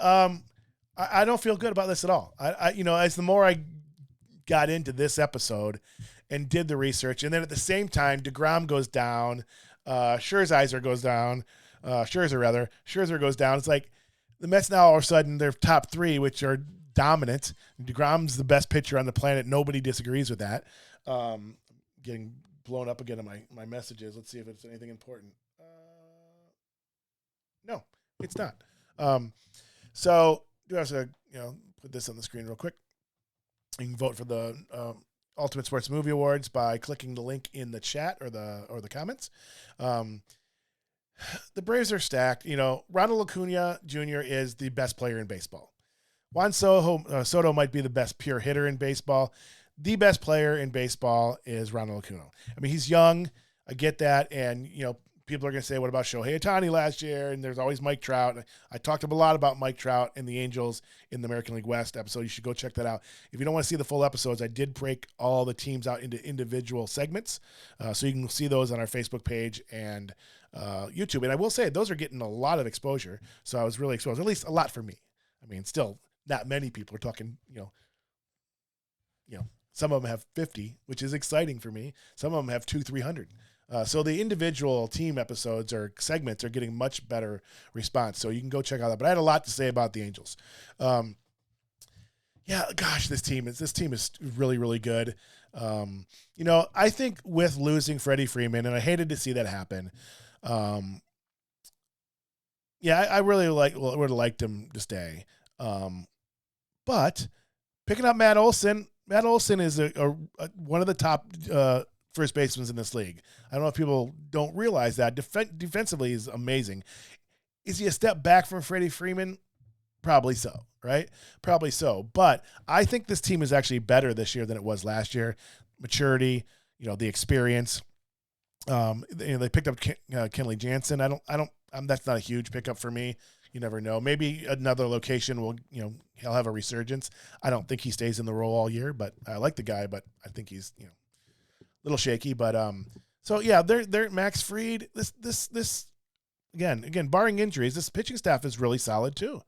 I don't feel good about this at all. As the more I got into this episode and did the research, and then at the same time, DeGrom goes down, Scherzer goes down, Scherzer goes down. It's like the Mets now all of a sudden they're top three, which are dominant. DeGrom's the best pitcher on the planet. Nobody disagrees with that. Getting blown up again on my messages. Let's see if it's anything important. No, it's not. So do have to put this on the screen real quick. You can vote for the Ultimate Sports Movie Awards by clicking the link in the chat or the comments. The Braves are stacked. Ronald Acuna Jr. is the best player in baseball. Juan Soto might be the best pure hitter in baseball. The best player in baseball is Ronald Acuna. I mean, he's young. I get that. And, people are going to say, what about Shohei Ohtani last year? And there's always Mike Trout. I talked a lot about Mike Trout and the Angels in the American League West episode. You should go check that out. If you don't want to see the full episodes, I did break all the teams out into individual segments. So you can see those on our Facebook page and YouTube. And I will say those are getting a lot of exposure. So I was really exposed, at least a lot for me. I mean, still not many people are talking, some of them have 50, which is exciting for me. Some of them have 200-300. So the individual team episodes or segments are getting much better response. So you can go check out that. But I had a lot to say about the Angels. This team is really, really good. I think with losing Freddie Freeman, and I hated to see that happen. I really would have liked him to stay. But picking up Matt Olson is one of the top first basemen in this league. I don't know if people don't realize that. Defensively, he's amazing. Is he a step back from Freddie Freeman? Probably so, right? Probably so. But I think this team is actually better this year than it was last year. Maturity, the experience. They picked up Kenley Jansen. That's not a huge pickup for me. You never know. Maybe another location will, he'll have a resurgence. I don't think he stays in the role all year, but I like the guy, but I think he's, a little shaky. But they're Max Fried. This again, barring injuries, this pitching staff is really solid too.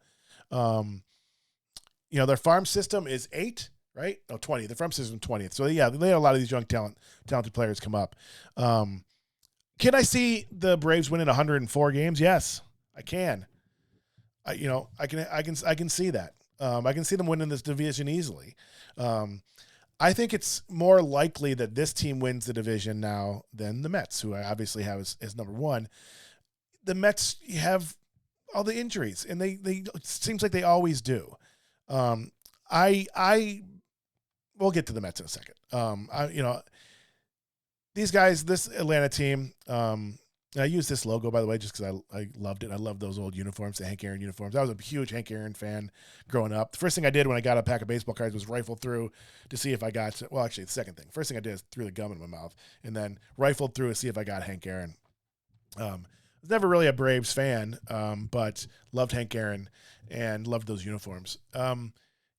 Their farm system is 8, right? No, 20. The farm system 20th. So they had a lot of these young talented players come up. Can I see the Braves winning 104 games? Yes, I can. I can see that. I can see them winning this division easily. I think it's more likely that this team wins the division now than the Mets, who I obviously have as number one. The Mets have all the injuries, and they it seems like they always do. We'll get to the Mets in a second. These guys, this Atlanta team. I used this logo, by the way, just because I loved it. I love those old uniforms, the Hank Aaron uniforms. I was a huge Hank Aaron fan growing up. The first thing I did when I got a pack of baseball cards was rifle through to see if I got – well, actually, the second thing. First thing I did is threw the gum in my mouth and then rifled through to see if I got Hank Aaron. I was never really a Braves fan, but loved Hank Aaron and loved those uniforms.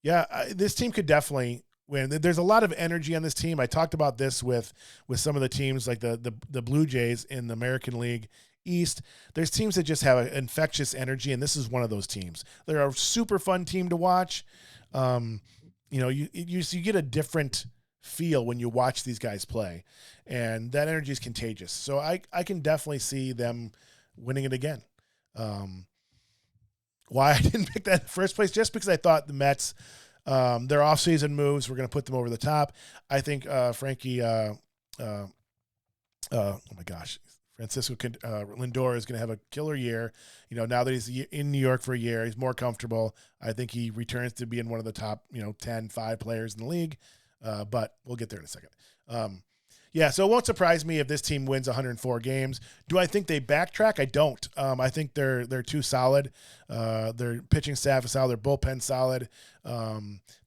This team could definitely – there's a lot of energy on this team. I talked about this with some of the teams like the Blue Jays in the American League East. There's teams that just have an infectious energy, and this is one of those teams. They're a super fun team to watch. You get a different feel when you watch these guys play, and that energy is contagious. So I can definitely see them winning it again. Why I didn't pick that in the first place, just because I thought the Mets – their offseason moves were going to put them over the top. I think Frankie, oh my gosh, Francisco Lindor is going to have a killer year. Now that he's in New York for a year, he's more comfortable. I think he returns to being one of the top, 5 players in the league. But we'll get there in a second. So it won't surprise me if this team wins 104 games. Do I think they backtrack? I don't. I think they're too solid. Their pitching staff is solid. Their bullpen solid.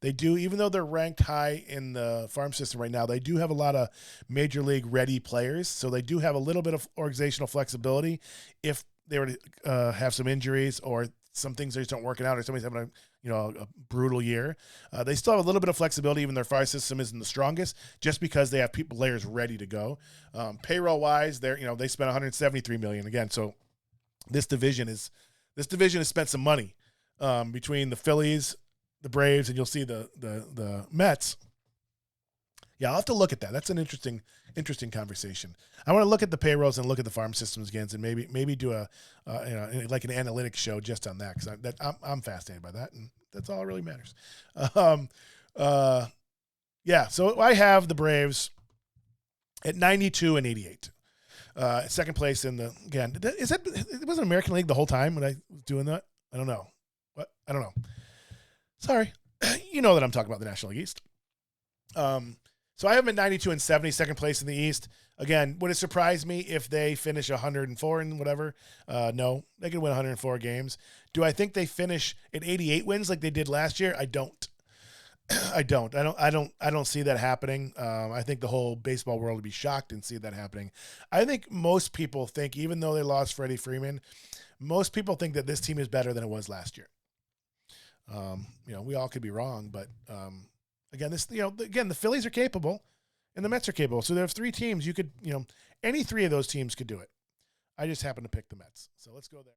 They do, even though they're ranked high in the farm system right now, they do have a lot of major league ready players. So they do have a little bit of organizational flexibility if they were to have some injuries or some things just aren't working out, or somebody's having a brutal year. They still have a little bit of flexibility, even their farm system isn't the strongest, just because they have players ready to go. Payroll wise, they spent $173 million again. So this division has spent some money. between the Phillies, the Braves, and you'll see the Mets. Yeah, I'll have to look at that. That's an interesting conversation. I want to look at the payrolls and look at the farm systems again, and maybe do a like an analytics show just on that, because I'm fascinated by that, and that's all that really matters. Yeah, so I have the Braves at 92 and 88. Second place in the, again, it wasn't American League the whole time when I was doing that? I don't know. What? I don't know. Sorry. You know that I'm talking about the National League East. So I have them at 92 and 70, second place in the East. Again, would it surprise me if they finish 104 and whatever? No, they could win 104 games. Do I think they finish at 88 wins like they did last year? I don't. I don't see that happening. I think the whole baseball world would be shocked and see that happening. I think most people think, even though they lost Freddie Freeman, most people think that this team is better than it was last year. We all could be wrong, but again, the Phillies are capable and the Mets are capable. So there's three teams you could, any three of those teams could do it. I just happen to pick the Mets. So let's go there.